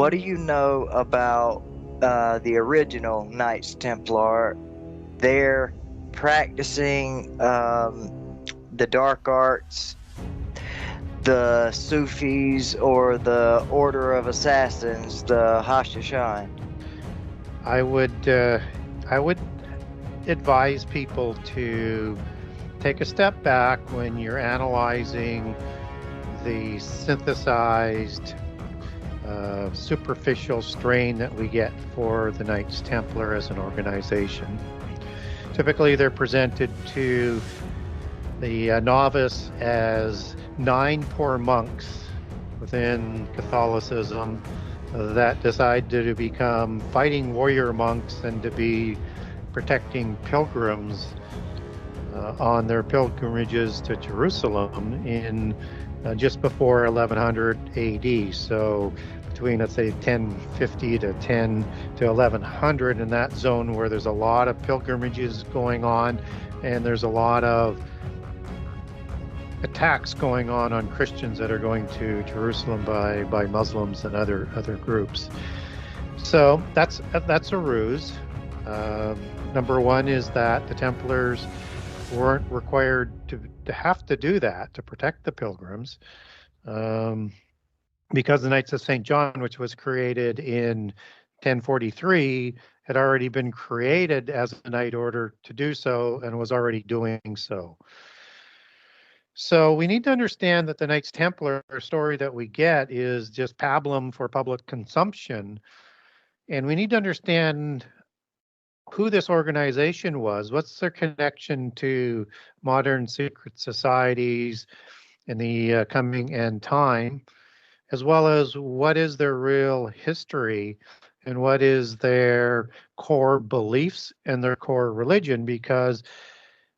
what do you know about the original Knights Templar? They're practicing the dark arts, the Sufis, or the Order of Assassins, the Hashashin? I would advise people to take a step back when you're analyzing the synthesized, superficial strain that we get for the Knights Templar as an organization. Typically, they're presented to the novice as 9 poor monks within Catholicism that decide to become fighting warrior monks and to be protecting pilgrims on their pilgrimages to Jerusalem in just before 1100 AD. So between, let's say, 1050 to 1100, in that zone where there's a lot of pilgrimages going on and there's a lot of attacks going on Christians that are going to Jerusalem by Muslims and other groups. So that's a ruse. Number one is that the Templars weren't required to have to do that to protect the pilgrims, because the Knights of St. John, which was created in 1043, had already been created as a knight order to do so and was already doing so. So we need to understand that the Knights Templar story that we get is just pablum for public consumption. And we need to understand who this organization was, what's their connection to modern secret societies in the coming end time, as well as what is their real history and what is their core beliefs and their core religion, because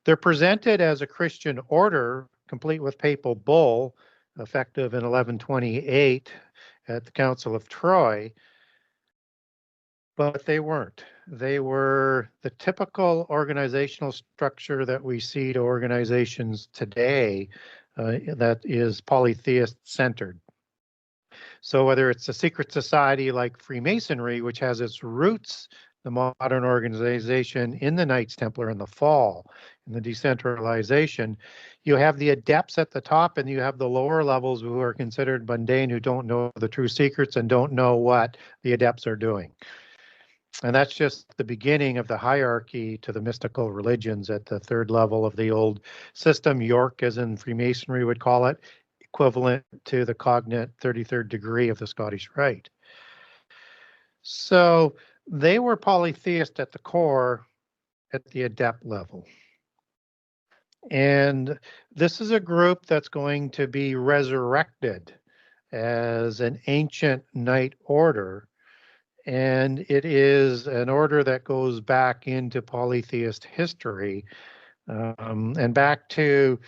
they're presented as a Christian order, complete with papal bull, effective in 1128 at the Council of Troy, but they weren't. They were the typical organizational structure that we see to organizations today, that is polytheist-centered. So whether it's a secret society like Freemasonry, which has its roots, the modern organization, in the Knights Templar in the fall, in the decentralization, you have the adepts at the top and you have the lower levels who are considered mundane, who don't know the true secrets and don't know what the adepts are doing. And that's just the beginning of the hierarchy to the mystical religions at the third level of the old system. York, as in Freemasonry would call it, equivalent to the cognate 33rd degree of the Scottish Rite. So they were polytheist at the core at the adept level. And this is a group that's going to be resurrected as an ancient knight order. And it is an order that goes back into polytheist history, and back to,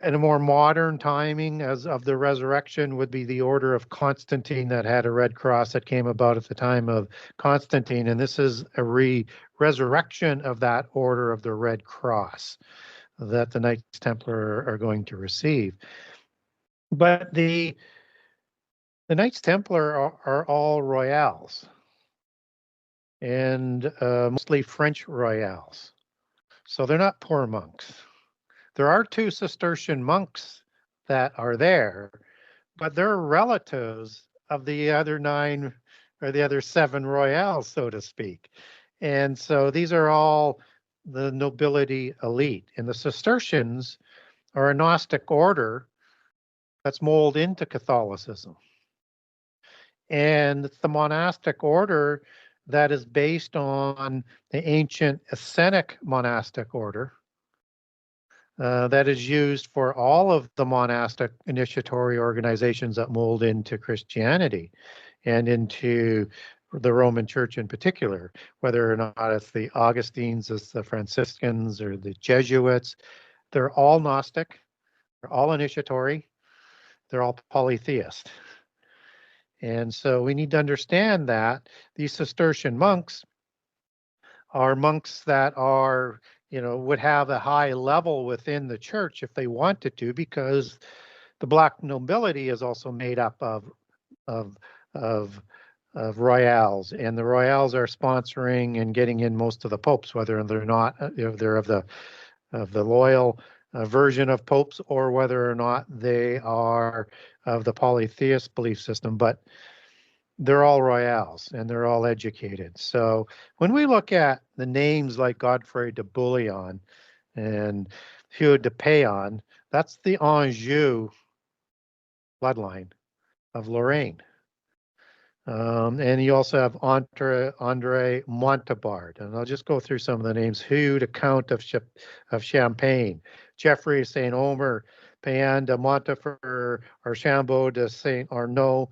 in a more modern timing as of the resurrection, would be the Order of Constantine, that had a red cross that came about at the time of Constantine. And this is a resurrection of that Order of the Red Cross that the Knights Templar are going to receive. But the Knights Templar are all royals, and mostly French royals. So they're not poor monks. There are 2 Cistercian monks that are there, but they're relatives of the other 9 or the other 7 royals, so to speak. And so these are all the nobility elite. And the Cistercians are a Gnostic order that's molded into Catholicism. And it's the monastic order that is based on the ancient Essenic monastic order, that is used for all of the monastic initiatory organizations that mold into Christianity and into the Roman Church in particular, whether or not it's the Augustines, it's the Franciscans, or the Jesuits. They're all Gnostic, they're all initiatory, they're all polytheist. And so we need to understand that these Cistercian monks are monks that are, would have a high level within the church if they wanted to, because the Black nobility is also made up of royales, and the royales are sponsoring and getting in most of the popes, whether they're not, if they're of the loyal version of popes, or whether or not they are of the polytheist belief system. But they're all royales and they're all educated. So when we look at the names like Godfrey de Bouillon and Hugh de Payon, that's the Anjou bloodline of Lorraine. And you also have Andre Montbard, and I'll just go through some of the names: Hugh, the Count of Champagne, Geoffrey Saint Omer, Payan de Montefer, Archambault de Saint Arnaud,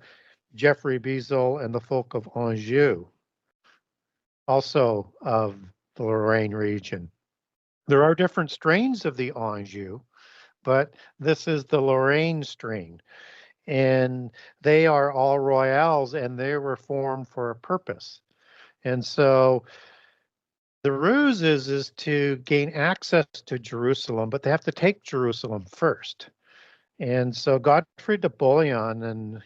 Geoffrey Bezel, and the folk of Anjou, also of the Lorraine region. There are different strains of the Anjou, but this is the Lorraine strain. And they are all royales, and they were formed for a purpose. And so the ruse is to gain access to Jerusalem, but they have to take Jerusalem first. And so Godfrey de Bouillon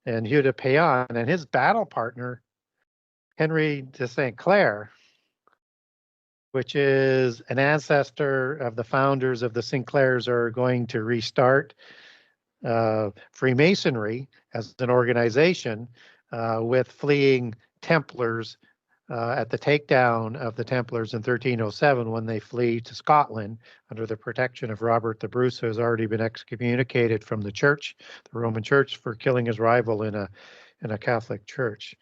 and Hugh de Payan and his battle partner, Henry de St. Clair, which is an ancestor of the founders of the Sinclairs, are going to restart Freemasonry as an organization with fleeing Templars at the takedown of the Templars in 1307, when they flee to Scotland under the protection of Robert the Bruce, who has already been excommunicated from the church, the Roman Church, for killing his rival in a Catholic church.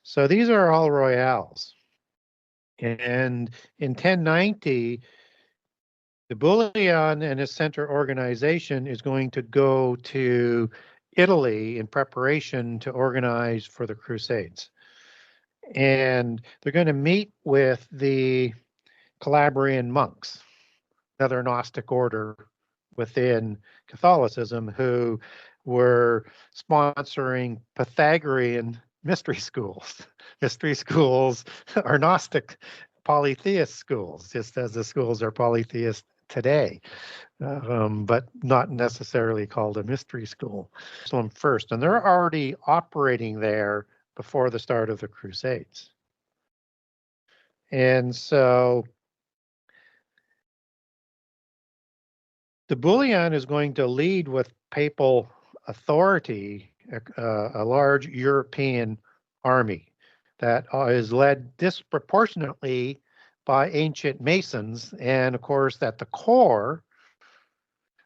So these are all royales. And in 1090, de Bouillon and his center organization is going to go to Italy in preparation to organize for the Crusades. And they're going to meet with the Calabrian monks, another Gnostic order within Catholicism, who were sponsoring Pythagorean mystery schools. Mystery schools are Gnostic polytheist schools, just as the schools are polytheist today, but not necessarily called a mystery school. Jerusalem first, and they're already operating there before the start of the Crusades. And so de Bouillon is going to lead with papal authority a large European army that is led disproportionately by ancient Masons, and of course at the core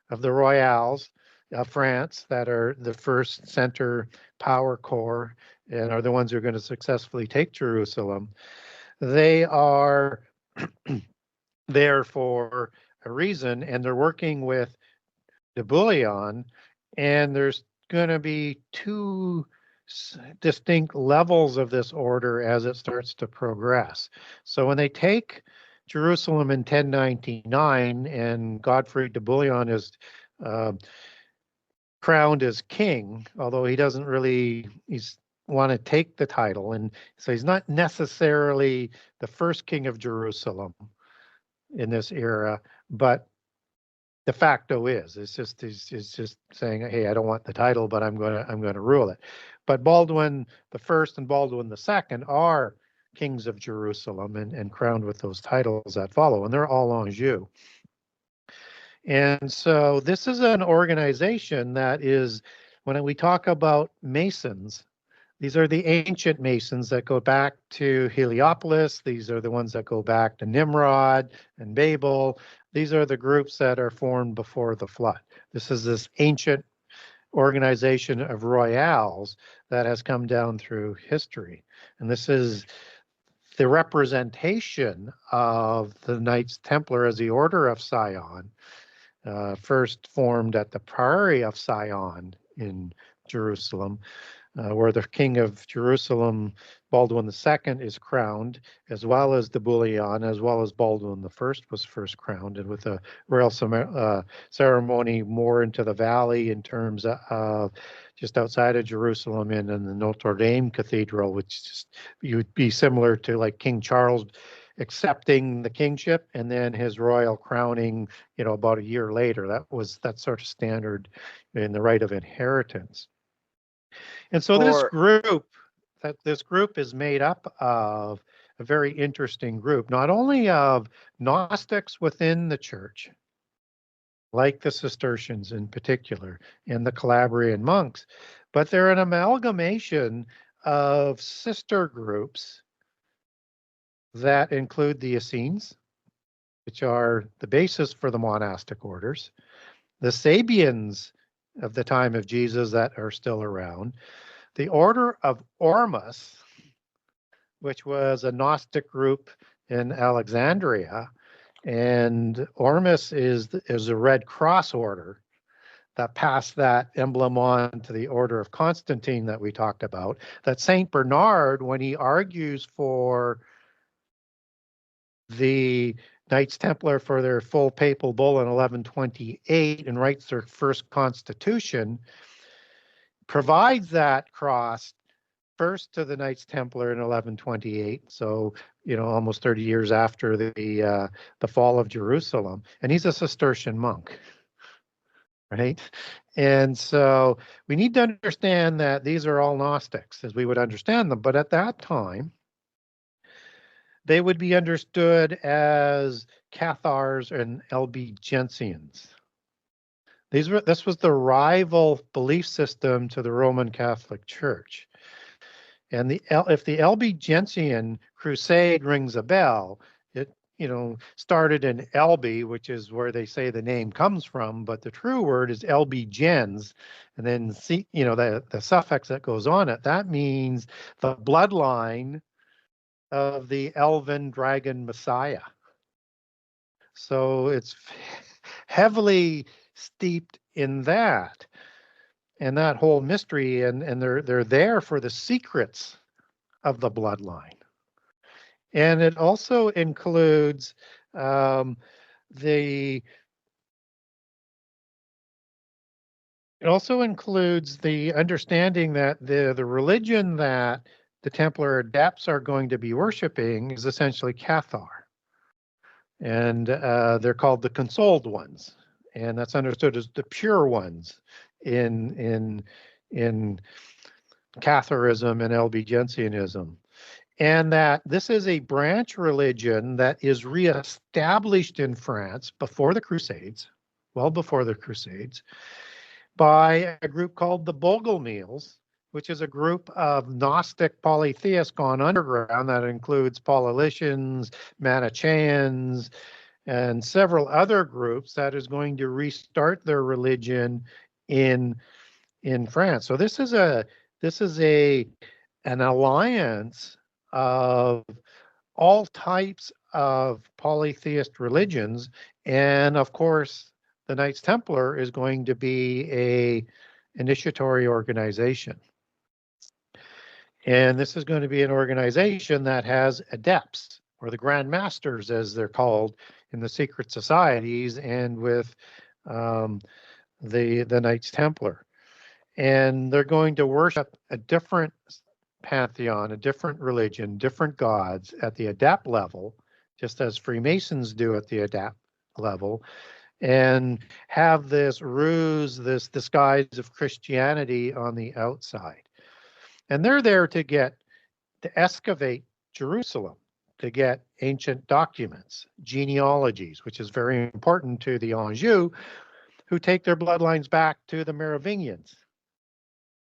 of the Royales of France, that are the first center power core and are the ones who are going to successfully take Jerusalem. They are there for a reason, and they're working with de Bouillon, and there's going to be two distinct levels of this order as it starts to progress. So when they take Jerusalem in 1099 and Godfrey de Bouillon is crowned as king, although he doesn't really want to take the title, and so he's not necessarily the first king of Jerusalem in this era, but de facto is. It's just saying, hey, I don't want the title, but I'm going to rule it. But Baldwin the First and Baldwin the Second are kings of Jerusalem and crowned with those titles that follow, and they're all Anjou. And so this is an organization that is, when we talk about Masons, these are the ancient Masons that go back to Heliopolis. These are the ones that go back to Nimrod and Babel. These are the groups that are formed before the flood. This is this ancient organization of royales that has come down through history. And this is the representation of the Knights Templar as the Order of Sion, first formed at the Priory of Sion in Jerusalem, where the king of Jerusalem, Baldwin II, is crowned, as well as de Bouillon, as well as Baldwin I was first crowned, and with a royal ceremony more into the valley in terms of just outside of Jerusalem in the Notre Dame Cathedral, which just, you would be similar to like King Charles accepting the kingship and then his royal crowning, about a year later. That's sort of standard in the right of inheritance. And so this group this group is made up of a very interesting group, not only of Gnostics within the church, like the Cistercians in particular, and the Calabrian monks, but they're an amalgamation of sister groups that include the Essenes, which are the basis for the monastic orders, the Sabians of the time of Jesus that are still around, the Order of Ormus, which was a Gnostic group in Alexandria, and Ormus is a Red Cross order that passed that emblem on to the Order of Constantine that we talked about. That Saint Bernard, when he argues for the Knights Templar for their full papal bull in 1128 and writes their first constitution, provides that cross first to the Knights Templar in 1128, so almost 30 years after the fall of Jerusalem, and he's a Cistercian monk, right? And so we need to understand that these are all Gnostics as we would understand them, but at that time they would be understood as Cathars and Albigensians. This was the rival belief system to the Roman Catholic Church. And if the Albigensian crusade rings a bell, it started in Albi, which is where they say the name comes from, but the true word is Albigens, and then the suffix that goes on it, that means the bloodline of the elven dragon Messiah. So it's heavily steeped in that. And that whole mystery, and they're there for the secrets of the bloodline. And it also includes the understanding that the religion that the Templar adepts are going to be worshiping is essentially Cathar. And they're called the consoled ones. And that's understood as the pure ones in Catharism and Albigensianism. And that this is a branch religion that is reestablished in France before the Crusades, well before the Crusades, by a group called the Bogomils, which is a group of Gnostic polytheists gone underground that includes Paulicians, Manichaeans, and several other groups that is going to restart their religion in France. So this is an alliance of all types of polytheist religions, and of course the Knights Templar is going to be a initiatory organization. And this is going to be an organization that has adepts, or the Grand Masters as they're called in the secret societies, and with the Knights Templar. And they're going to worship a different pantheon, a different religion, different gods at the adept level, just as Freemasons do at the adept level, and have this ruse, this disguise of Christianity on the outside. And they're there to excavate Jerusalem, to get ancient documents, genealogies, which is very important to the Anjou, who take their bloodlines back to the Merovingians,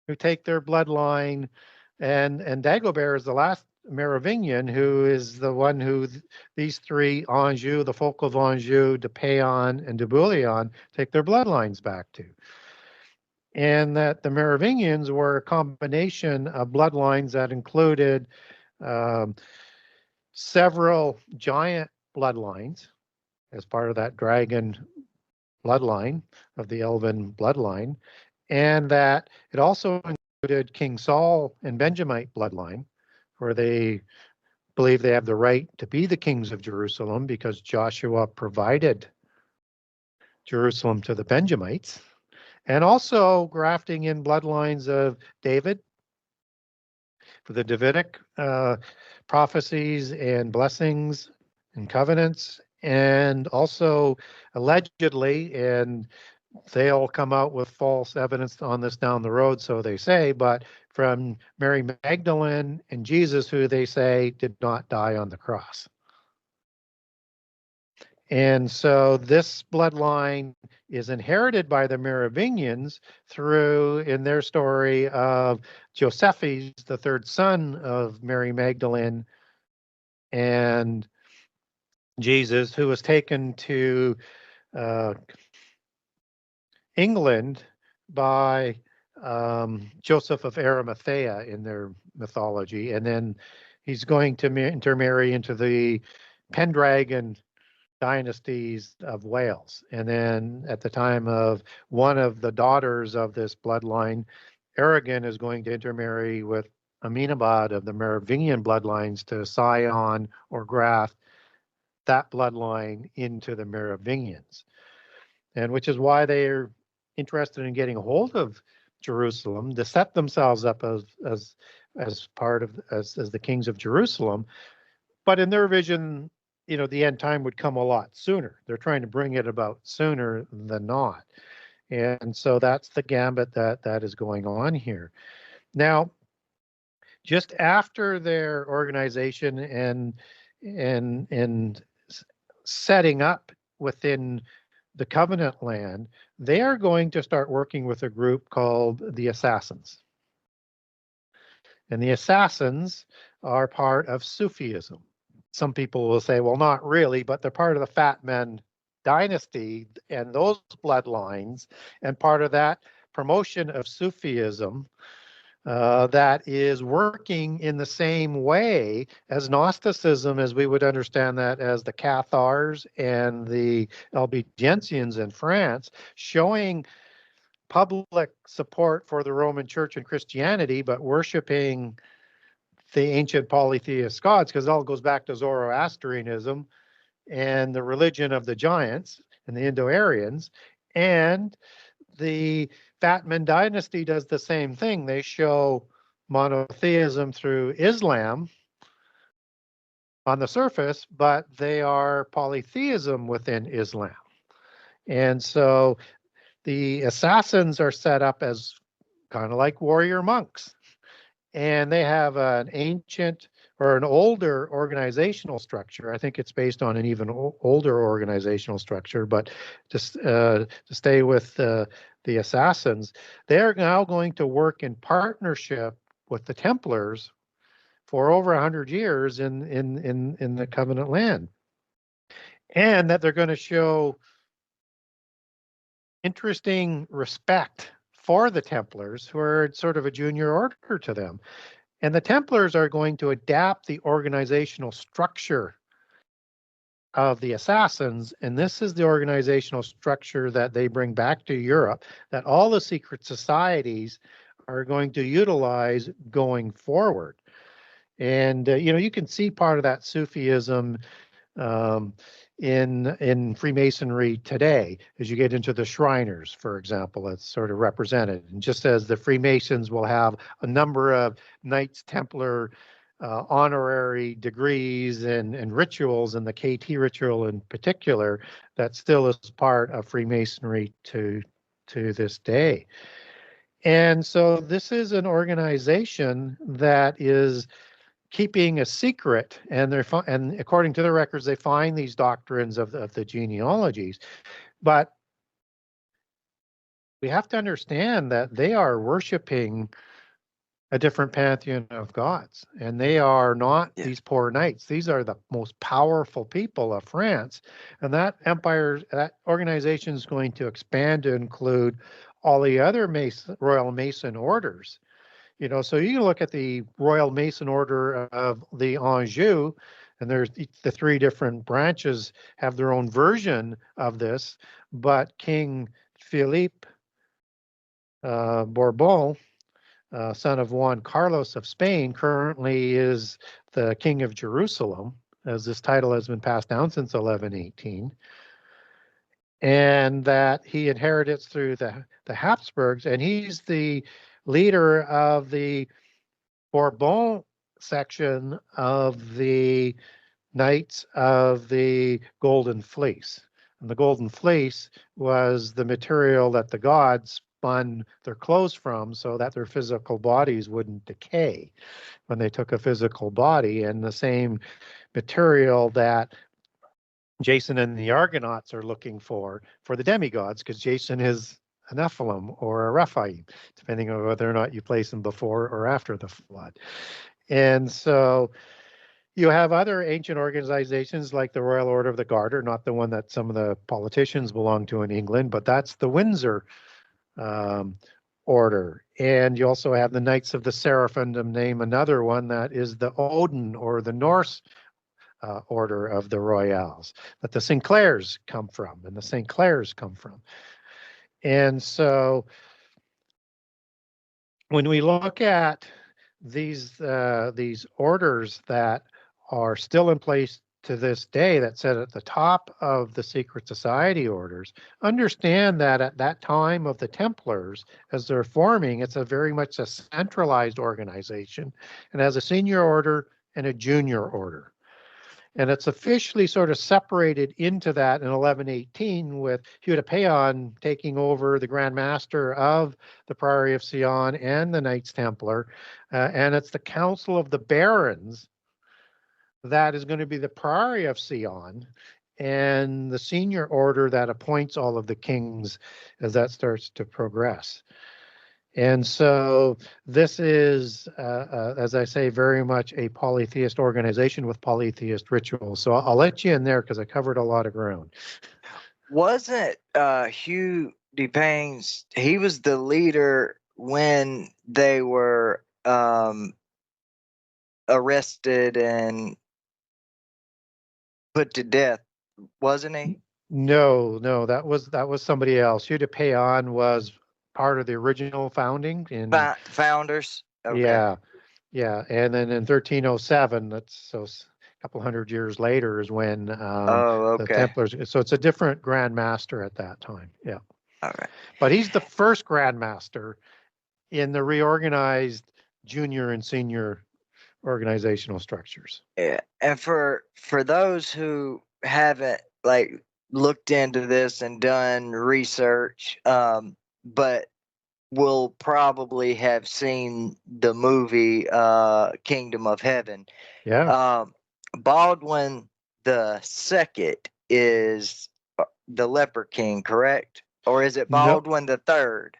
who take their bloodline, and Dagobert is the last Merovingian, who is the one who these three Anjou, the folk of Anjou, de Paon, and de Bouillon, take their bloodlines back to. And that the Merovingians were a combination of bloodlines that included several giant bloodlines as part of that dragon bloodline of the elven bloodline, and that it also included King Saul and Benjamite bloodline, where they believe they have the right to be the kings of Jerusalem because Joshua provided Jerusalem to the Benjamites, and also grafting in bloodlines of David for the Davidic prophecies and blessings and covenants, and also allegedly, and they'll come out with false evidence on this down the road, so they say, but from Mary Magdalene and Jesus, who they say did not die on the cross. And so this bloodline is inherited by the Merovingians through, in their story of Josephus, the third son of Mary Magdalene and Jesus, who was taken to England by Joseph of Arimathea in their mythology. And then he's going to intermarry into the Pendragon dynasties of Wales. And then at the time of one of the daughters of this bloodline, Aragon is going to intermarry with Amenemhat of the Merovingian bloodlines to scion or graft that bloodline into the Merovingians. And which is why they're interested in getting a hold of Jerusalem to set themselves up as part of as the kings of Jerusalem. But in their vision, the end time would come a lot sooner. They're trying to bring it about sooner than not. And so that's the gambit that is going on here. Now, just after their organization and setting up within the covenant land, they are going to start working with a group called the Assassins. And the Assassins are part of Sufism. Some people will say, well, not really, but they're part of the Fat Men dynasty and those bloodlines, and part of that promotion of Sufism that is working in the same way as Gnosticism, as we would understand that as the Cathars and the Albigensians in France, showing public support for the Roman Church and Christianity, but worshiping the ancient polytheist gods, because it all goes back to Zoroastrianism and the religion of the giants and the Indo-Aryans. And the Fatman dynasty does the same thing. They show monotheism through Islam on the surface, but they are polytheism within Islam. And so the Assassins are set up as kind of like warrior monks. And they have an ancient or an older organizational structure. I think it's based on an even older organizational structure, but just to stay with the Assassins, they're now going to work in partnership with the Templars for over 100 years in the Covenant land. And that they're going to show interesting respect for the Templars, who are sort of a junior order to them. And the Templars are going to adapt the organizational structure of the Assassins, and this is the organizational structure that they bring back to Europe, that all the secret societies are going to utilize going forward. And you can see part of that Sufism in Freemasonry today, as you get into the Shriners, for example, that's sort of represented. And just as the Freemasons will have a number of Knights Templar honorary degrees and rituals, and the KT ritual in particular, that still is part of Freemasonry to this day. And so this is an organization that is keeping a secret, and and according to the records, they find these doctrines of the genealogies, but we have to understand that they are worshiping a different pantheon of gods, and they are not these poor knights. These are the most powerful people of France, and that empire, that organization is going to expand to include all the other Royal Mason orders. So you can look at the Royal Mason Order of the Anjou, and there's the three different branches have their own version of this, but King Philippe Bourbon, son of Juan Carlos of Spain, currently is the King of Jerusalem, as this title has been passed down since 1118. And that he inherits through the Habsburgs, and he's the leader of the Bourbon section of the Knights of the Golden Fleece. And the golden fleece was the material that the gods spun their clothes from so that their physical bodies wouldn't decay when they took a physical body, and the same material that Jason and the Argonauts are looking for the demigods, because Jason is a Nephilim or a Rephaim, depending on whether or not you place him before or after the flood. And so you have other ancient organizations like the Royal Order of the Garter, not the one that some of the politicians belong to in England, but that's the Windsor order. And you also have the Knights of the Seraphim, to name another one, that is the Odin or the Norse order of the Royals that the Sinclairs come from and the St. Clairs come from. And so when we look at these orders that are still in place to this day, that sit at the top of the secret society orders, understand that at that time of the Templars, as they're forming, it's a very much a centralized organization and has a senior order and a junior order. And it's officially sort of separated into that in 1118 with Hugh de Payon taking over the Grand Master of the Priory of Sion and the Knights Templar. And it's the Council of the Barons that is going to be the Priory of Sion and the senior order that appoints all of the kings as that starts to progress. And so this is, as I say, very much a polytheist organization with polytheist rituals. So I'll let you in there because I covered a lot of ground. Wasn't Hugh DePayne's, he was the leader when they were arrested and put to death, wasn't he? No, that was somebody else. Hugh de Payon was part of the original founding in Founders. Okay. Yeah, and then in 1307, that's so a couple hundred years later, is when the Templars. So it's a different Grand Master at that time. Yeah. All right. But he's the first Grand Master in the reorganized junior and senior organizational structures. Yeah, and for those who haven't looked into this and done research, but will probably have seen the movie Kingdom of Heaven. Yeah. Baldwin the Second is the Leper King, correct? Or is it Baldwin the Third?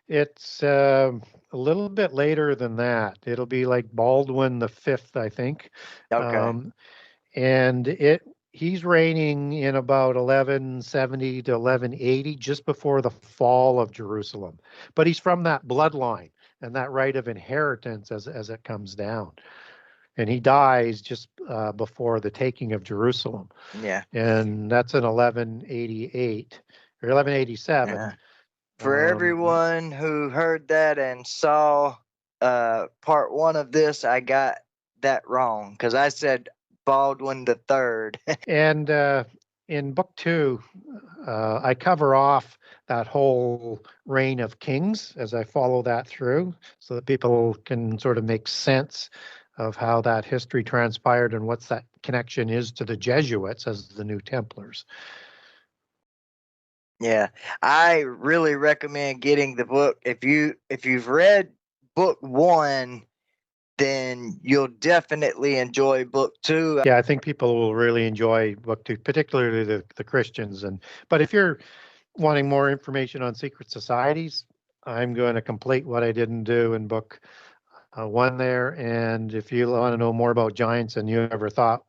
It's a little bit later than that. It'll be like Baldwin the Fifth, I think. Okay. And he's reigning in about 1170 to 1180, just before the fall of Jerusalem. But he's from that bloodline and that right of inheritance as it comes down. And he dies just before the taking of Jerusalem. Yeah. And that's in 1188 or 1187. Yeah. For everyone who heard that and saw part one of this, I got that wrong because I said Baldwin the Third. And in book 2, I cover off that whole reign of kings as I follow that through so that people can sort of make sense of how that history transpired and what that connection is to the Jesuits as the new Templars. Yeah, I really recommend getting the book. If you've read book 1, then you'll definitely enjoy book 2. Yeah, I think people will really enjoy book 2, particularly the Christians. But if you're wanting more information on secret societies, I'm going to complete what I didn't do in book 1 there. And if you want to know more about giants and you ever thought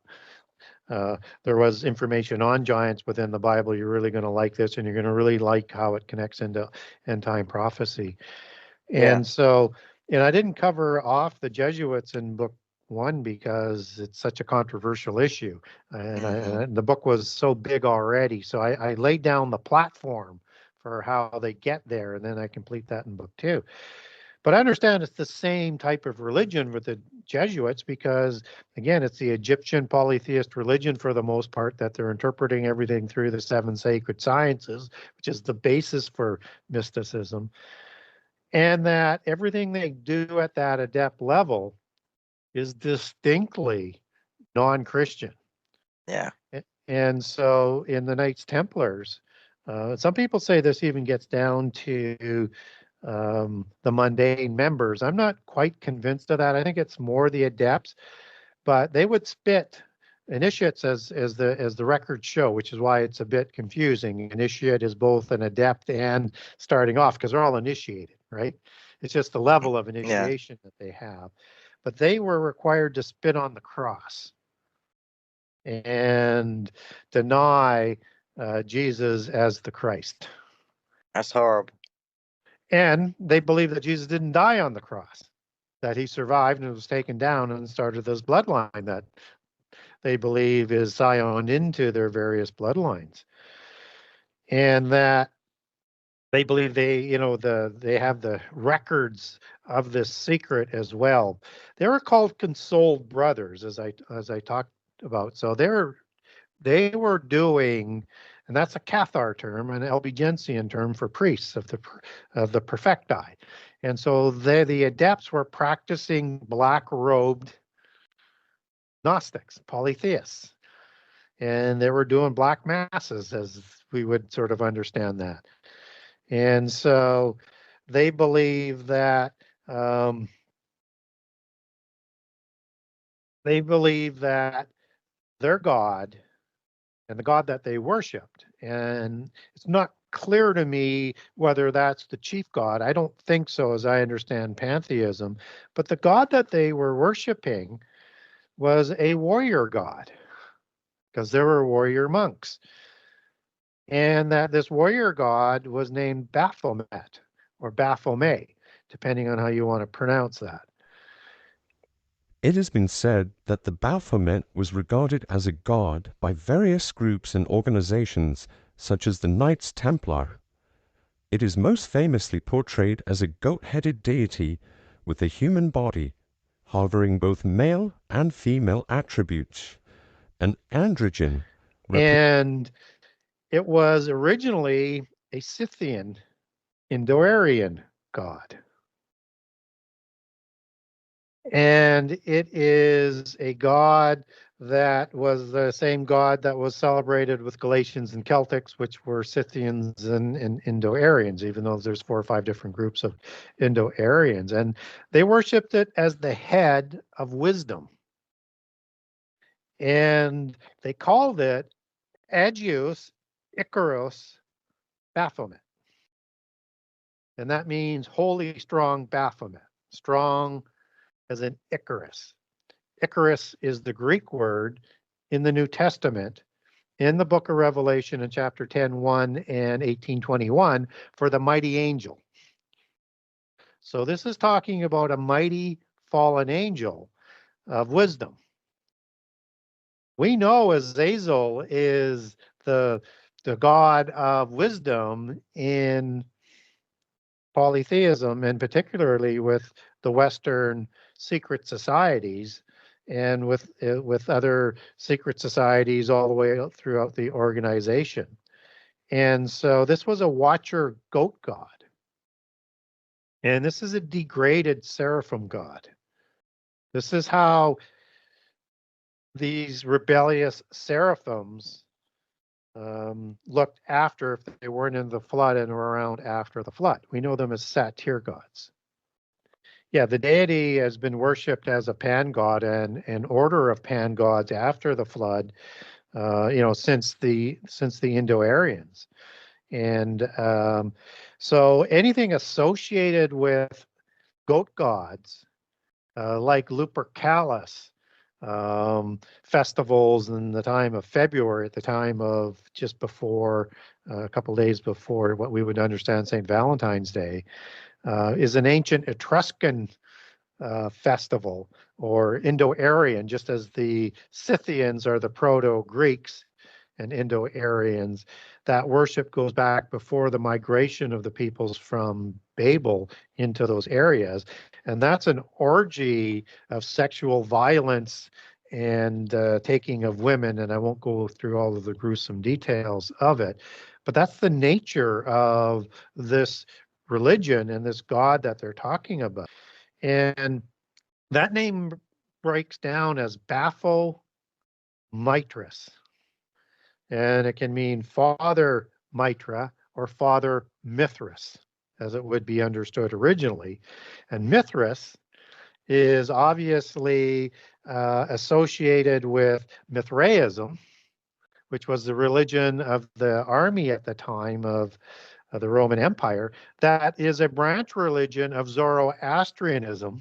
there was information on giants within the Bible, you're really going to like this, and you're going to really like how it connects into end time prophecy. And so, and I didn't cover off the Jesuits in book 1 because it's such a controversial issue, and the book was so big already. So I laid down the platform for how they get there, and then I complete that in book 2. But I understand it's the same type of religion with the Jesuits because, again, it's the Egyptian polytheist religion for the most part, that they're interpreting everything through the 7 sacred sciences, which is the basis for mysticism, and that everything they do at that adept level is distinctly non-Christian. Yeah. And so in the Knights Templars, some people say this even gets down to the mundane members. I'm not quite convinced of that. I think it's more the adepts, but they would spit initiates as the records show, which is why it's a bit confusing. Initiate is both an adept and starting off because they're all initiated, right? It's just the level of Yeah. initiation that they have. But they were required to spit on the cross and deny Jesus as the Christ. That's horrible. And they believe that Jesus didn't die on the cross, that he survived and was taken down and started this bloodline that they believe is scioned into their various bloodlines. And that they believe they have the records of this secret as well. They were called consoled brothers, as I talked about. So they were doing, and that's a Cathar term, an Albigensian term for priests of the perfecti. And so the adepts were practicing black-robed Gnostics, polytheists, and they were doing black masses, as we would sort of understand that. And so they believe that their God and the God that they worshipped. And it's not clear to me whether that's the chief God. I don't think so, as I understand pantheism. But the God that they were worshiping was a warrior God, because there were warrior monks. And that this warrior God was named Baphomet or Baphomet, depending on how you want to pronounce that. It has been said that the Baphomet was regarded as a god by various groups and organizations such as the Knights Templar. It is most famously portrayed as a goat-headed deity with a human body, harboring both male and female attributes, an androgen. And it was originally a Scythian, Indo-Aryan god. And it is a god that was the same god that was celebrated with Galatians and Celtics, which were Scythians and Indo-Aryans, even though there's 4 or 5 different groups of Indo-Aryans. And they worshipped it as the head of wisdom. And they called it Agios Icaros Baphomet. And that means holy, strong Baphomet, strong as in Icarus. Icarus is the Greek word in the New Testament, in the book of Revelation in chapter 10:1 and 18:21 for the mighty angel. So this is talking about a mighty fallen angel of wisdom. We know Azazel is the god of wisdom in polytheism, and particularly with the Western secret societies and with other secret societies all the way throughout the organization. And so this was a watcher goat god. And this is a degraded seraphim god. This is how these rebellious seraphims looked after if they weren't in the flood and were around after the flood. We know them as satyr gods. Yeah, the deity has been worshipped as a pan god and an order of pan gods after the flood, since the Indo-Aryans. And so anything associated with goat gods, like Lupercalis, festivals in the time of February, at the time of just before, a couple days before what we would understand St. Valentine's Day, is an ancient Etruscan festival, or Indo-Aryan, just as the Scythians are the Proto-Greeks and Indo-Aryans. That worship goes back before the migration of the peoples from Babel into those areas. And that's an orgy of sexual violence and taking of women. And I won't go through all of the gruesome details of it, but that's the nature of this religion and this God that they're talking about. And that name breaks down as Bapho Mitris. And it can mean Father Mitra or Father Mithras, as it would be understood originally. And Mithras is obviously associated with Mithraism, which was the religion of the army at the time of the Roman Empire. That is a branch religion of Zoroastrianism,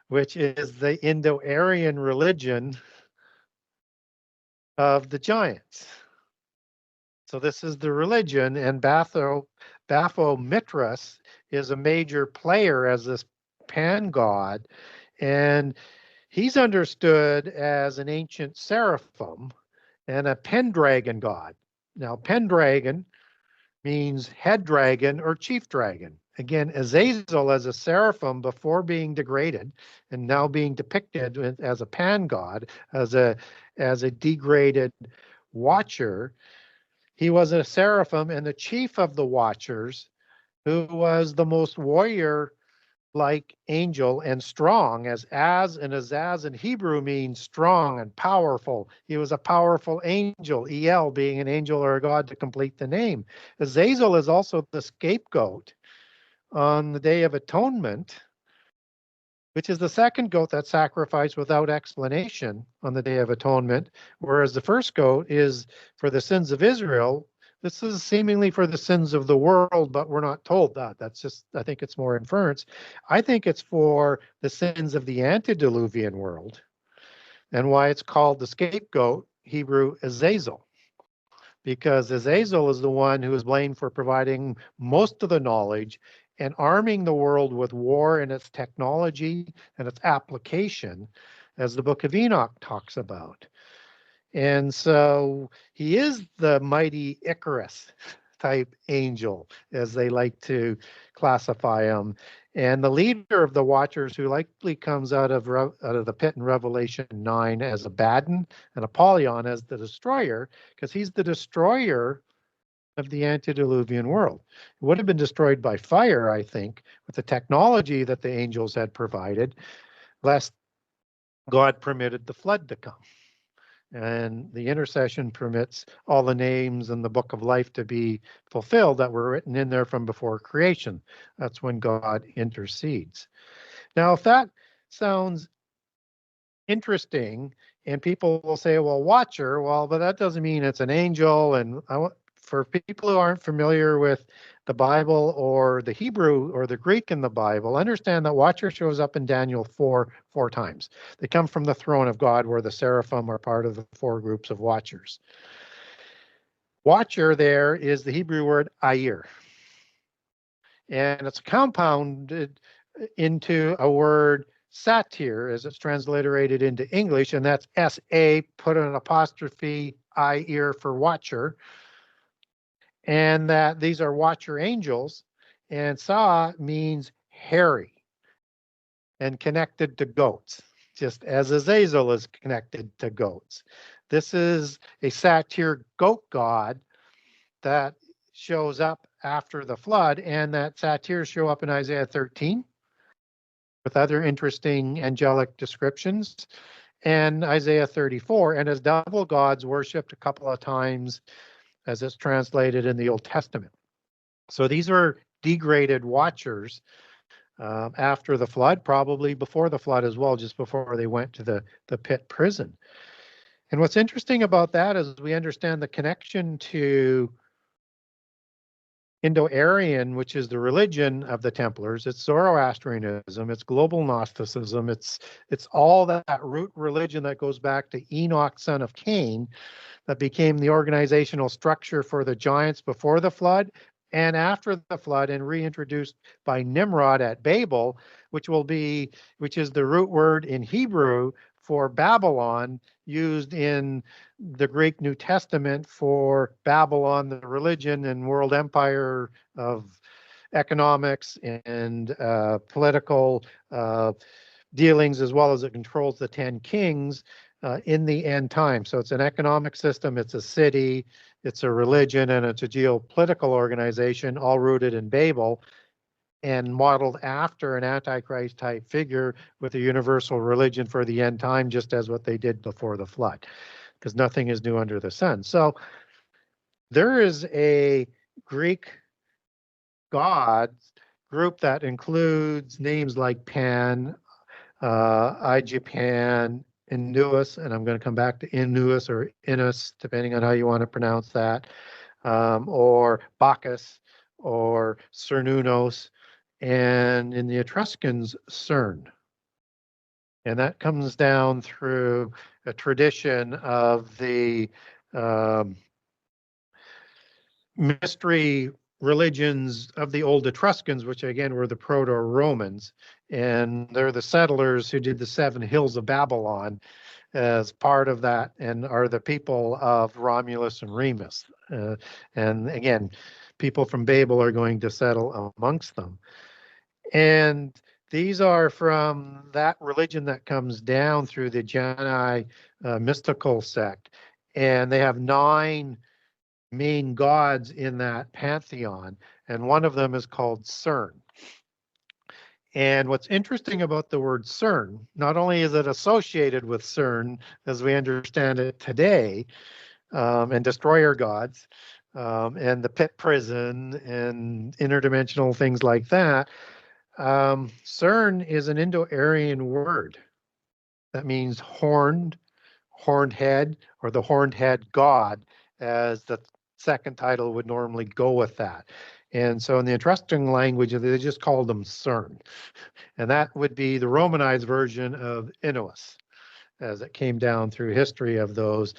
which is the Indo-Aryan religion of the giants. So this is the religion, and Baphometras is a major player as this pan god, and he's understood as an ancient seraphim and a Pendragon god. Now, Pendragon means head dragon or chief dragon. Again, Azazel as a seraphim before being degraded and now being depicted as a pan god, as a degraded watcher. He was a seraphim and the chief of the watchers, who was the most warrior like angel and strong, as and Azaz in Hebrew means strong and powerful. He was a powerful angel, El being an angel or a god to complete the name. Azazel is also the scapegoat on the Day of Atonement, which is the second goat that's sacrificed without explanation on the Day of Atonement, whereas the first goat is for the sins of Israel. This is seemingly for the sins of the world, but we're not told that. That's just, I think it's more inference. I think it's for the sins of the antediluvian world, and why it's called the scapegoat, Hebrew Azazel, because Azazel is the one who is blamed for providing most of the knowledge and arming the world with war and its technology and its application, as the Book of Enoch talks about. And so he is the mighty Icarus type angel, as they like to classify him, and the leader of the Watchers, who likely comes out of the pit in Revelation 9 as Abaddon, and Apollyon as the destroyer, because he's the destroyer of the antediluvian world. It would have been destroyed by fire, I think, with the technology that the angels had provided, lest God permitted the flood to come. And the intercession permits all the names in the book of life to be fulfilled that were written in there from before creation. That's when God intercedes. Now, if that sounds interesting, and people will say, well, watcher, well, but that doesn't mean it's an angel. And for people who aren't familiar with the Bible or the Hebrew or the Greek in the Bible, understand that watcher shows up in Daniel 4 times. They come from the throne of God, where the seraphim are part of the 4 groups of watchers. Watcher there is the Hebrew word ayir, and it's compounded into a word satir, as it's transliterated into English, and that's S-A, put an apostrophe, I-ear for watcher, and that these are watcher angels, and Sa means hairy and connected to goats, just as Azazel is connected to goats. This is a satyr goat god that shows up after the flood, and that satyrs show up in Isaiah 13 with other interesting angelic descriptions, and Isaiah 34, and as double gods worshipped a couple of times as it's translated in the Old Testament. So these are degraded watchers after the flood, probably before the flood as well, just before they went to the pit prison. And what's interesting about that is we understand the connection to Indo-Aryan, which is the religion of the Templars. It's Zoroastrianism, it's global Gnosticism, it's all that root religion that goes back to Enoch, son of Cain, that became the organizational structure for the giants before the flood and after the flood, and reintroduced by Nimrod at Babel, which is the root word in Hebrew for Babylon, used in the Greek New Testament for Babylon, the religion and world empire of economics and political dealings, as well as it controls the 10 kings in the end time. So it's an economic system, it's a city, it's a religion, and it's a geopolitical organization, all rooted in Babel and modeled after an Antichrist type figure with a universal religion for the end time, just as what they did before the flood. because nothing is new under the sun. So there is a Greek god group that includes names like Pan, Ijapan, Inuus, and I'm going to come back to Inuus or Inus, depending on how you want to pronounce that, or Bacchus, or Cernunnos, and in the Etruscans, Cern. And that comes down through a tradition of the mystery religions of the old Etruscans, which again were the Proto-Romans, and they're the settlers who did the 7 hills of Babylon as part of that, and are the people of Romulus and Remus. And again, people from Babel are going to settle amongst them. And these are from that religion that comes down through the Janai mystical sect. And they have 9 main gods in that pantheon, and one of them is called Cern. And what's interesting about the word Cern, not only is it associated with Cern as we understand it today, and destroyer gods, and the pit prison and interdimensional things like that, Cern is an Indo-Aryan word that means horned, horned head, or the horned head god, as the second title would normally go with that. And so in the Etruscan language, they just called them Cern. And that would be the Romanized version of Inuus, as it came down through history of those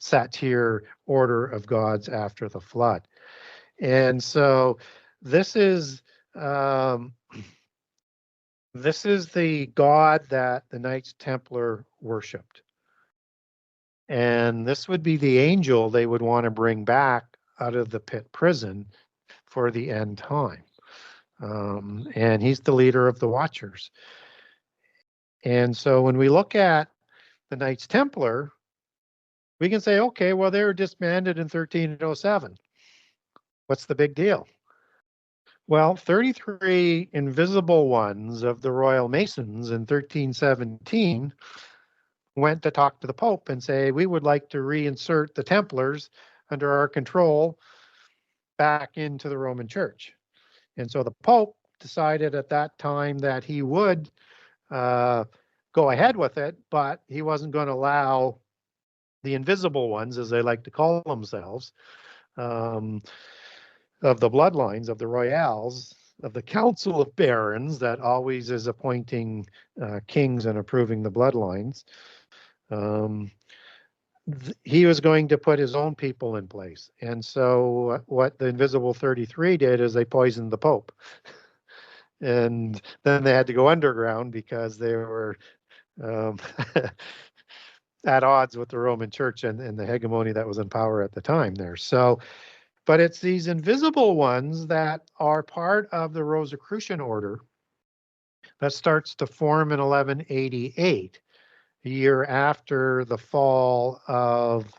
satyr order of gods after the flood. And so this is the god that the Knights Templar worshipped. And this would be the angel they would want to bring back out of the pit prison for the end time. And he's the leader of the Watchers. And so when we look at the Knights Templar, we can say, okay, well, they were disbanded in 1307. What's the big deal? Well, 33 invisible ones of the Royal Masons in 1317 went to talk to the Pope and say, we would like to reinsert the Templars under our control back into the Roman Church. And so the Pope decided at that time that he would go ahead with it, but he wasn't going to allow the invisible ones, as they like to call themselves, of the bloodlines of the royals, of the Council of Barons that always is appointing kings and approving the bloodlines. He was going to put his own people in place. And so what the Invisible 33 did is they poisoned the Pope. And then they had to go underground because they were at odds with the Roman Church and the hegemony that was in power at the time there. So, but it's these invisible ones that are part of the Rosicrucian order that starts to form in 1188, a year after the fall of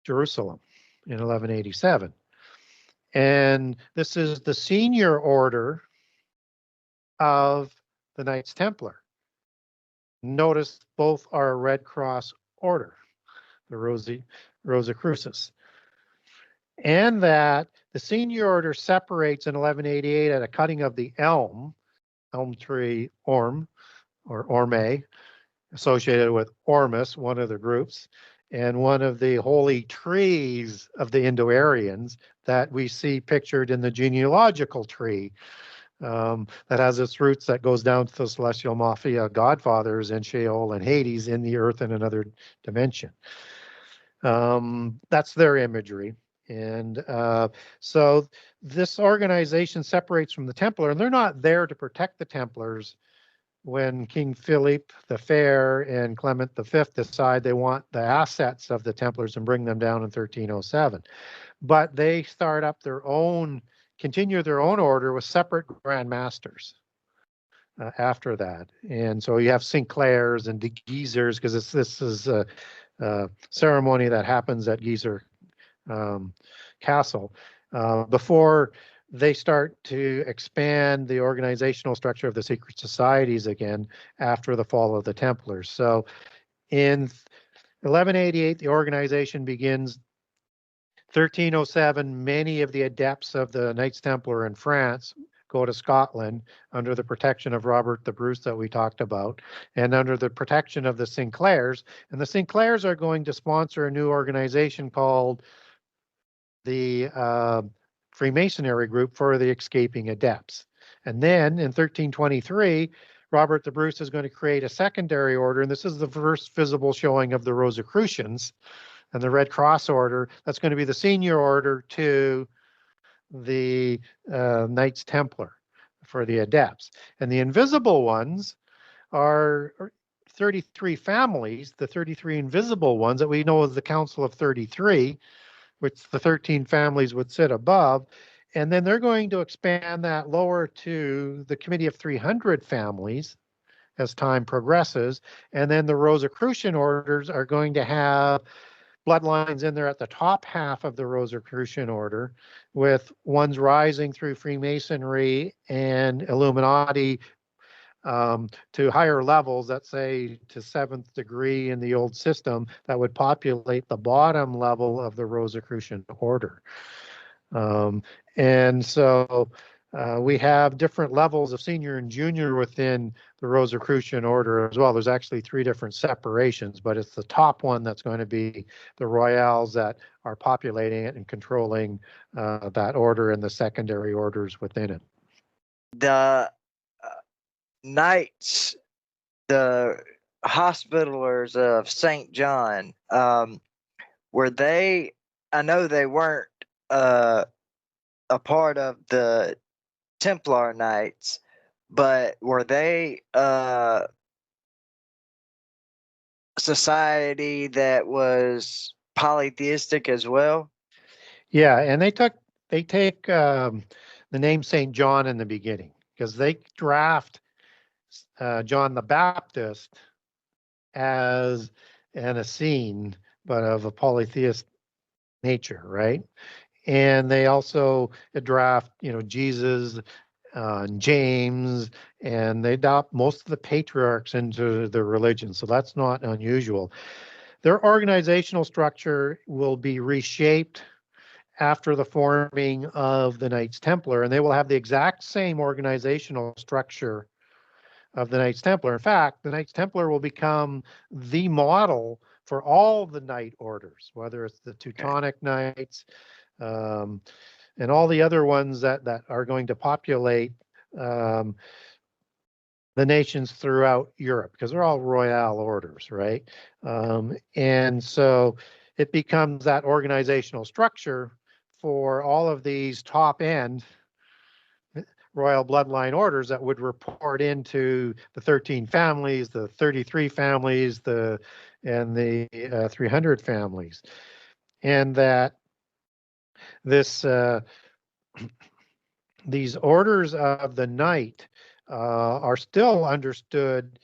Jerusalem in 1187. And this is the senior order of the Knights Templar. Notice both are a Red Cross order, the Rosicrucis. And that the senior order separates in 1188 at a cutting of the elm tree Orm, or Orme, associated with Ormus, one of the groups, and one of the holy trees of the Indo-Aryans that we see pictured in the genealogical tree that has its roots that goes down to the celestial mafia godfathers and Sheol and Hades in the earth in another dimension. That's their imagery. And so this organization separates from the Templar, and they're not there to protect the Templars when King Philip the Fair and Clement V decide they want the assets of the Templars and bring them down in 1307. But they start up their own, continue their own order with separate Grand Masters after that. And so you have Sinclairs and de Geysers, because this is a ceremony that happens at Geyser Castle before they start to expand the organizational structure of the secret societies again after the fall of the Templars. So in 1188, the organization begins. 1307, many of the adepts of the Knights Templar in France go to Scotland under the protection of Robert the Bruce that we talked about, and under the protection of the Sinclairs. And the Sinclairs are going to sponsor a new organization called the Freemasonry Group for the Escaping Adepts. And then in 1323, Robert the Bruce is going to create a secondary order, and this is the first visible showing of the Rosicrucians and the Red Cross Order. That's going to be the senior order to the Knights Templar for the adepts. And the invisible ones are 33 families, the 33 invisible ones that we know as the Council of 33, which the 13 families would sit above. And then they're going to expand that lower to the Committee of 300 families as time progresses. And then the Rosicrucian orders are going to have bloodlines in there at the top half of the Rosicrucian order, with ones rising through Freemasonry and Illuminati to higher levels, let's say to 7th degree in the old system, that would populate the bottom level of the Rosicrucian order. And so we have different levels of senior and junior within the Rosicrucian order as well. There's actually 3 different separations, but it's the top one that's going to be the royals that are populating it and controlling that order and the secondary orders within it. The Knights, the Hospitallers of St. John, were they, I know they weren't a part of the Templar Knights, but were they a society that was polytheistic as well? Yeah, and they take the name St. John in the beginning because they draft John the Baptist as an Essene, but of a polytheist nature, right? And they also draft, Jesus, James, and they adopt most of the patriarchs into the religion. So that's not unusual. Their organizational structure will be reshaped after the forming of the Knights Templar, and they will have the exact same organizational structure of the Knights Templar. In fact, the Knights Templar will become the model for all the Knight orders, whether it's the Teutonic Knights, and all the other ones that are going to populate the nations throughout Europe, because they're all royal orders, right? And so it becomes that organizational structure for all of these top end royal bloodline orders that would report into the 13 families, the 33 families, and the 300 families. And that this these orders of the knight are still understood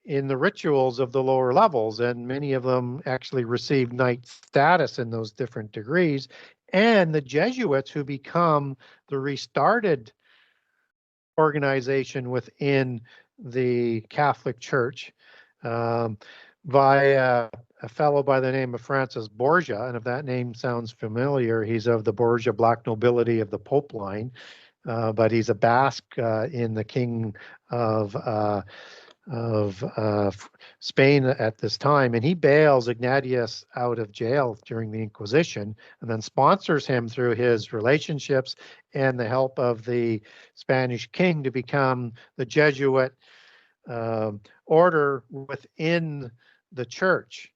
in the rituals of the lower levels, and many of them actually receive knight status in those different degrees. And the Jesuits, who become the restarted organization within the Catholic Church, by a fellow by the name of Francis Borgia. And if that name sounds familiar, he's of the Borgia black nobility of the Pope line, but he's a Basque in the King of Spain at this time, and he bails Ignatius out of jail during the Inquisition and then sponsors him through his relationships and the help of the Spanish king to become the Jesuit order within the church.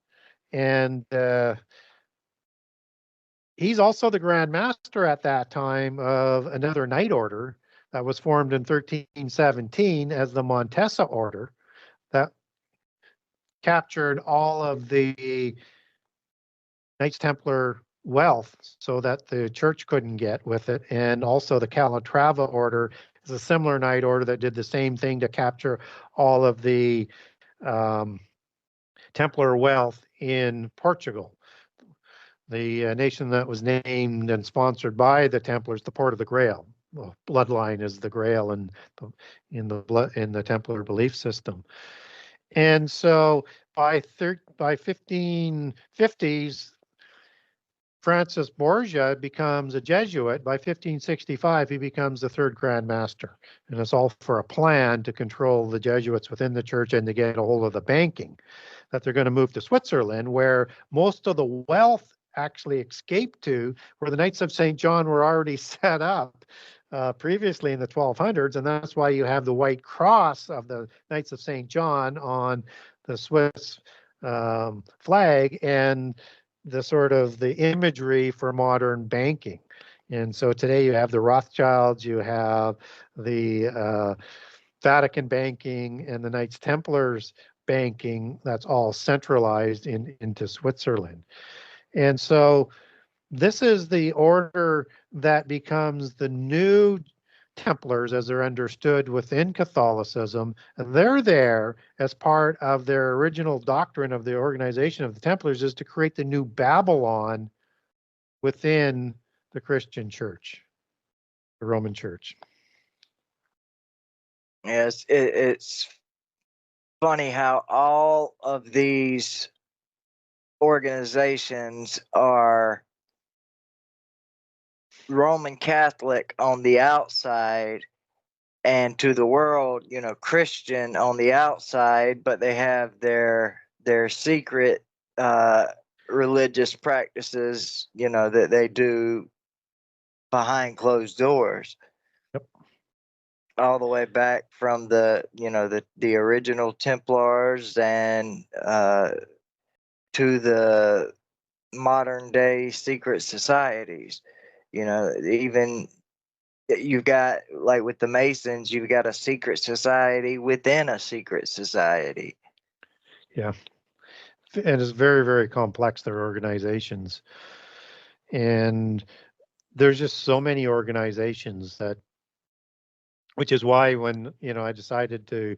And he's also the Grand Master at that time of another knight order that was formed in 1317 as the Montesa order, that captured all of the Knights Templar wealth so that the church couldn't get with it. And also the Calatrava order is a similar knight order that did the same thing to capture all of the Templar wealth in Portugal. The nation that was named and sponsored by the Templars, the Port of the Grail. Well, bloodline is the Grail in the Templar belief system. And so by 1550s, Francis Borgia becomes a Jesuit. By 1565, he becomes the third Grand Master. And it's all for a plan to control the Jesuits within the church and to get a hold of the banking, that they're going to move to Switzerland, where most of the wealth actually escaped to, where the Knights of St. John were already set up previously in the 1200s. And that's why you have the white cross of the Knights of St. John on the Swiss flag, and the sort of the imagery for modern banking. And so today you have the Rothschilds, you have the Vatican banking, and the Knights Templars banking. That's all centralized into Switzerland. And so this is the order that becomes the new Templars as they're understood within Catholicism. And they're there as part of their original doctrine of the organization of the Templars, is to create the new Babylon within the Christian church, the Roman church. Yes, it's funny how all of these organizations are Roman Catholic on the outside, and to the world, Christian on the outside, but they have their secret religious practices, that they do behind closed doors. Yep. All the way back from the original Templars and to the modern day secret societies. Even you've got, like with the Masons, you've got a secret society within a secret society. Yeah. And it's very, very complex, their organizations. And there's just so many organizations that, which is why when, I decided to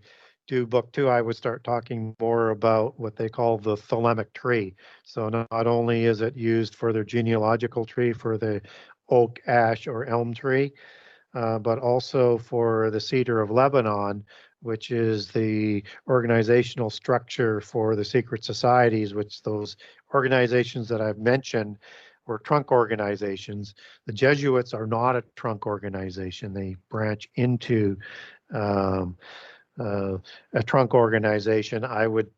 do book 2, I would start talking more about what they call the thelemic tree. So not only is it used for their genealogical tree for the oak, ash, or elm tree, but also for the cedar of Lebanon, which is the organizational structure for the secret societies, which those organizations that I've mentioned were trunk organizations. The Jesuits are not a trunk organization. They branch into a trunk organization. I would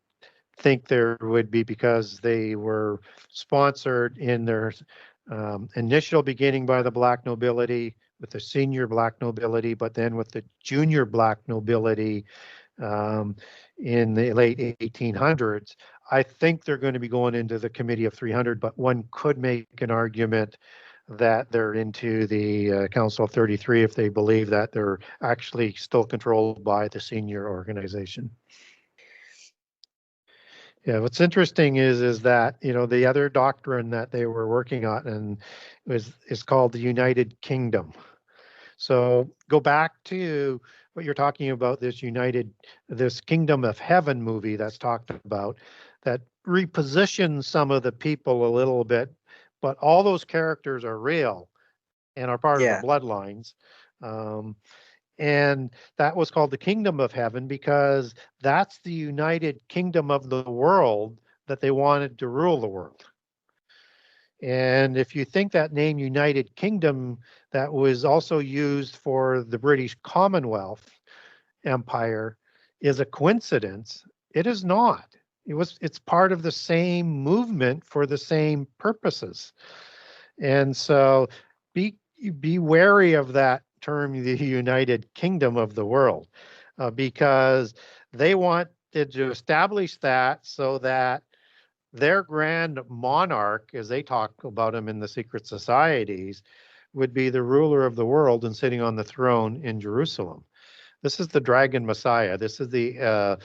think there would be, because they were sponsored in their initial beginning by the black nobility, with the senior black nobility, but then with the junior black nobility in the late 1800s. I think they're going to be going into the Committee of 300, but one could make an argument that they're into the Council of 33 if they believe that they're actually still controlled by the senior organization. Yeah, what's interesting is that, the other doctrine that they were working on and is called the United Kingdom. So go back to what you're talking about, this Kingdom of Heaven movie that's talked about, that repositions some of the people a little bit, but all those characters are real and are part of the bloodlines. And that was called the Kingdom of Heaven because that's the United Kingdom of the world that they wanted to rule the world. And if you think that name United Kingdom, that was also used for the British Commonwealth Empire, is a coincidence, it is not. It's part of the same movement for the same purposes. And so be wary of that term, the United Kingdom of the world, because they wanted to establish that so that their grand monarch, as they talk about him in the secret societies, would be the ruler of the world and sitting on the throne in Jerusalem. This is the dragon Messiah. This is the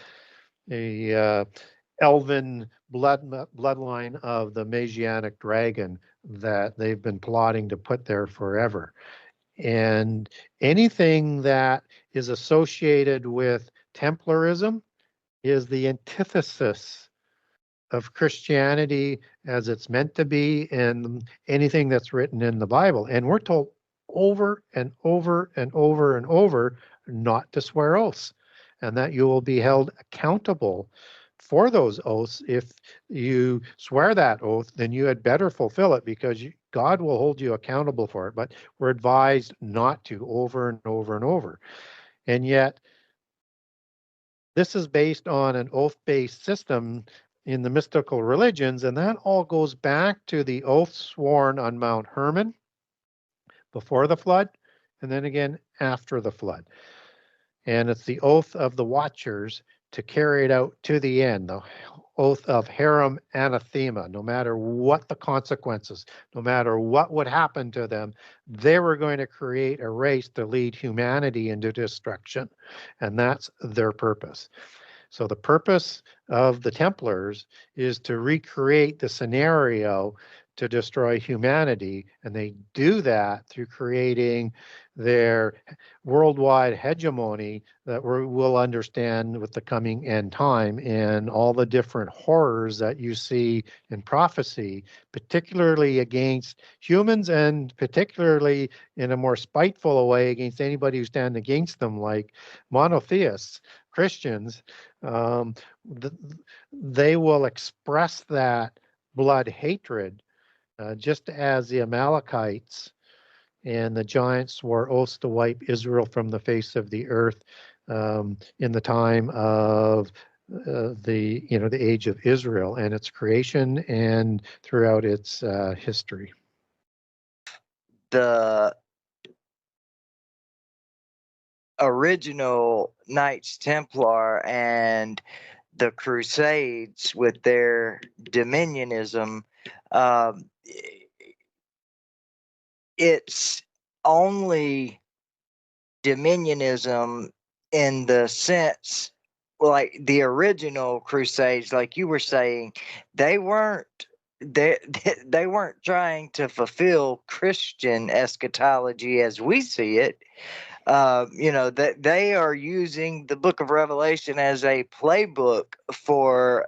elven bloodline of the Messianic dragon that they've been plotting to put there forever. And anything that is associated with Templarism is the antithesis of Christianity as it's meant to be, and anything that's written in the Bible. And we're told over and over and over and over not to swear oaths, and that you will be held accountable for those oaths. If you swear that oath, then you had better fulfill it, because God will hold you accountable for it. But we're advised not to, over and over and over. And yet, this is based on an oath-based system in the mystical religions, and that all goes back to the oath sworn on Mount Hermon before the flood, and then again after the flood. And it's the oath of the watchers to carry it out to the end, the oath of Harum Anathema. No matter what the consequences, no matter what would happen to them, they were going to create a race to lead humanity into destruction. And that's their purpose. So the purpose of the Templars is to recreate the scenario to destroy humanity, and they do that through creating their worldwide hegemony that we'll understand with the coming end time, and all the different horrors that you see in prophecy, particularly against humans, and particularly in a more spiteful way against anybody who stands against them, like monotheists, Christians. They will express that blood hatred, just as the Amalekites and the giants swore oaths to wipe Israel from the face of the earth in the time of the age of Israel and its creation and throughout its history. The original Knights Templar and the Crusades, with their dominionism, it's only dominionism in the sense, like the original Crusades, like you were saying, they weren't they weren't trying to fulfill Christian eschatology as we see it. That they are using the book of Revelation as a playbook for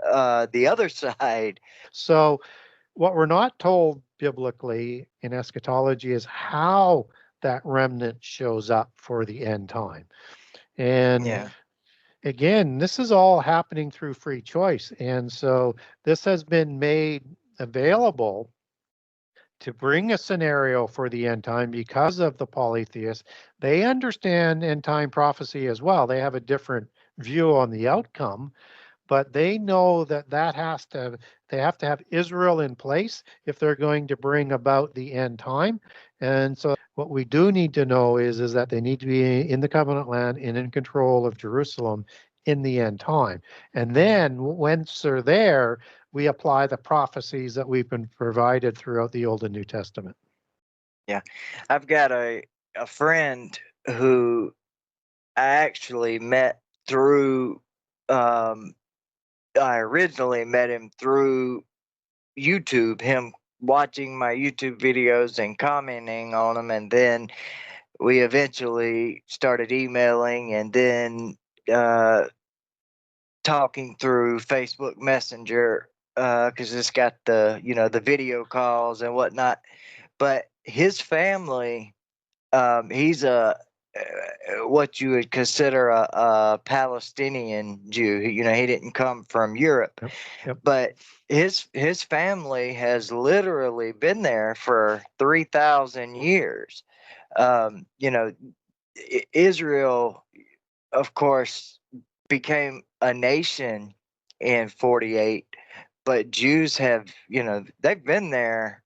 the other side. So what we're not told biblically in eschatology is how that remnant shows up for the end time. And again, this is all happening through free choice. And so this has been made available to bring a scenario for the end time because of the polytheists. They understand end time prophecy as well. They have a different view on the outcome, but they know that they have to have Israel in place if they're going to bring about the end time. And so what we do need to know is that they need to be in the covenant land and in control of Jerusalem in the end time. And then once they're there, we apply the prophecies that we've been provided throughout the Old and New Testament. Yeah. I've got a friend who I actually met through I originally met him through YouTube, him watching my YouTube videos and commenting on them, and then we eventually started emailing, and then talking through Facebook Messenger, because it's got the video calls and whatnot. But his family, he's what you would consider a Palestinian Jew. He didn't come from Europe. Yep. But his family has literally been there for 3,000 years. Israel, of course, became a nation in 48, but Jews have, they've been there,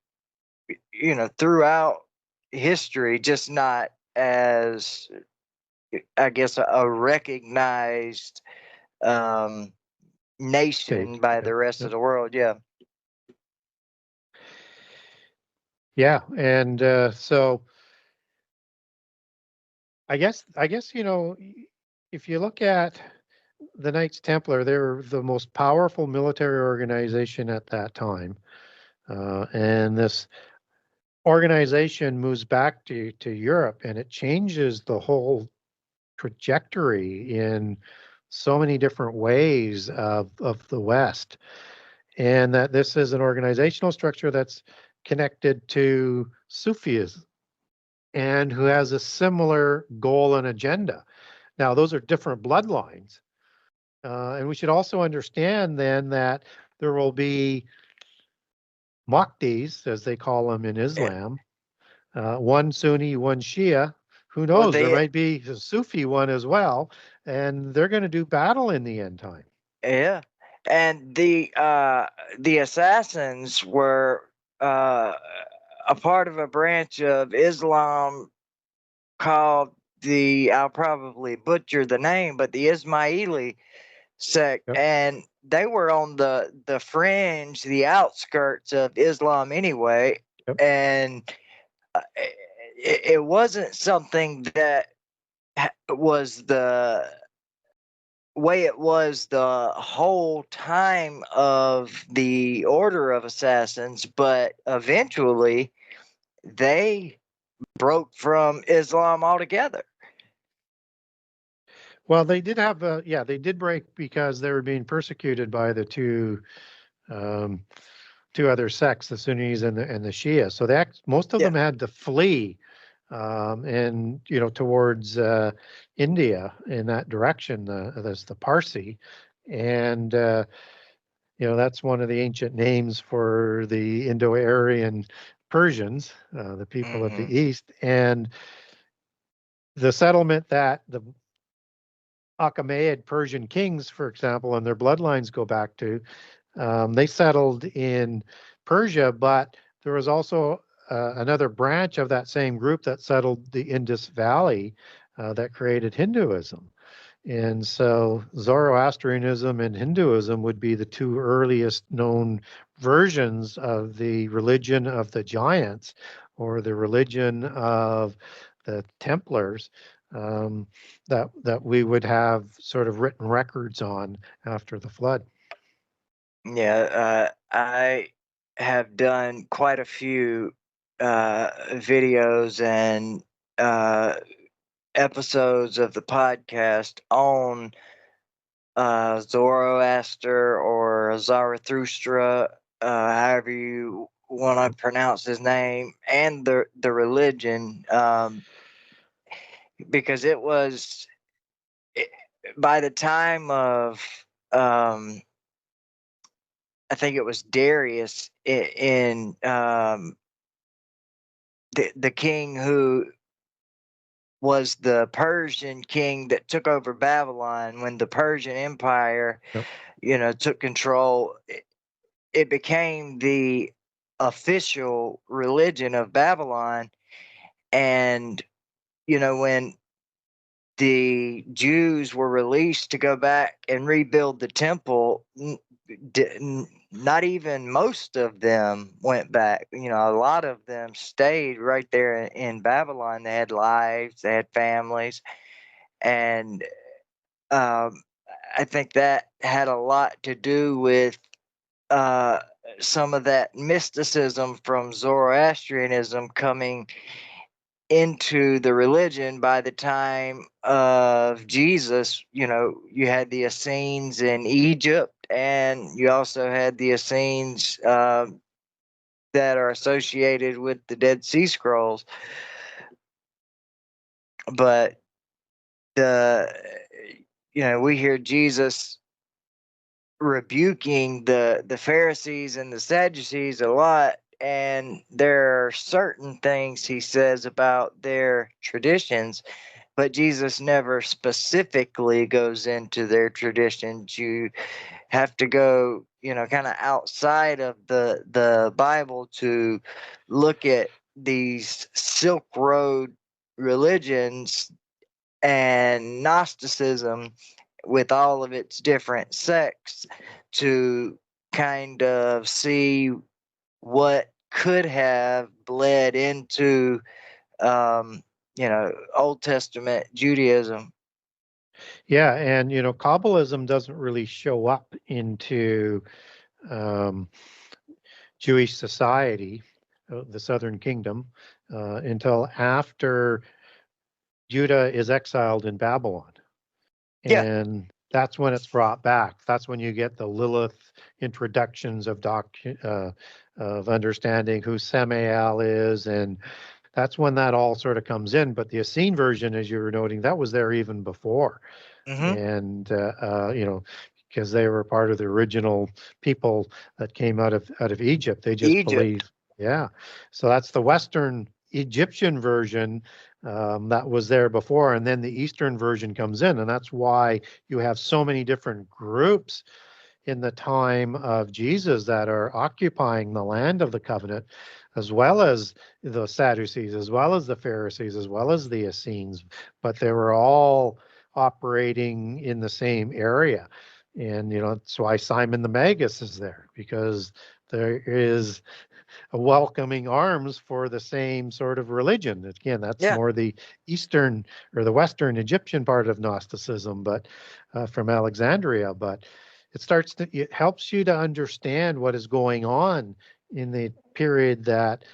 throughout history, just not as, I guess, a recognized nation by the rest of the world. Yeah, and so I guess if you look at the Knights Templar, they were the most powerful military organization at that time, and this organization moves back to Europe, and it changes the whole trajectory in so many different ways of the West, and that this is an organizational structure that's connected to Sufism and who has a similar goal and agenda. Now, those are different bloodlines, And we should also understand then that there will be Mahdi's, as they call them in Islam, one Sunni, one Shia. Who Well, knows? There might be a Sufi one as well, and they're going to do battle in the end time. yeah, and the assassins were a part of a branch of Islam called I'll probably butcher the name, but the Ismaili sect, Yep. and they were on the fringe, the outskirts of Islam anyway, Yep. and it wasn't something that was the way it was the whole time of the Order of Assassins, but eventually they broke from Islam altogether. Well, they did have they did break because they were being persecuted by the two other sects, the Sunnis and the Shia. So most of them had to flee, and towards India in that direction. That's the Parsi, and that's one of the ancient names for the Indo-Aryan Persians, the people of the East, and the settlement that the Achaemenid Persian kings, for example, and their bloodlines go back to. They settled in Persia, but there was also another branch of that same group that settled the Indus Valley that created Hinduism. And so Zoroastrianism and Hinduism would be the two earliest known versions of the religion of the giants or the religion of the Templars, that we would have sort of written records on after the flood. Yeah, I have done quite a few videos and episodes of the podcast on Zoroaster or Zarathustra, however you want to pronounce his name, and the religion, because it was by the time of I think it was Darius in the king who was the Persian king that took over Babylon when the Persian Empire, took control. It became the official religion of Babylon, and when the Jews were released to go back and rebuild the temple, not even most of them went back. A lot of them stayed right there in Babylon. They had lives, they had families, and I think that had a lot to do with some of that mysticism from Zoroastrianism coming into the religion. By the time of Jesus, you had the Essenes in Egypt, and you also had the Essenes that are associated with the Dead Sea Scrolls. But we hear Jesus rebuking the Pharisees and the Sadducees a lot, and there are certain things he says about their traditions, but Jesus never specifically goes into their traditions. You have to go, kind of outside of the Bible to look at these Silk Road religions and Gnosticism with all of its different sects to kind of see what could have bled into Old Testament Judaism. Yeah, and Kabbalism doesn't really show up into Jewish society, the Southern Kingdom, until after Judah is exiled in Babylon. And that's when it's brought back. That's when you get the Lilith introductions of understanding who Samael is, and that's when that all sort of comes in. But the Essene version, as you were noting, that was there even before. And because they were part of the original people that came out of Egypt. They just believed, so that's the Western Egyptian version that was there before, and then the Eastern version comes in, and that's why you have so many different groups in the time of Jesus that are occupying the land of the covenant, as well as the Sadducees, as well as the Pharisees, as well as the Essenes, but they were all operating in the same area. And, that's why Simon the Magus is there, because there is a welcoming arms for the same sort of religion. Again, that's more the Eastern or the Western Egyptian part of Gnosticism, but from Alexandria. But it helps you to understand what is going on in the period that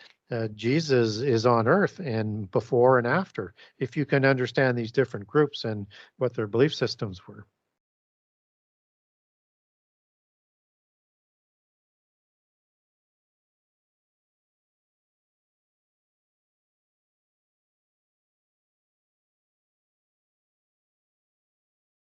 Jesus is on earth and before and after, if you can understand these different groups and what their belief systems were.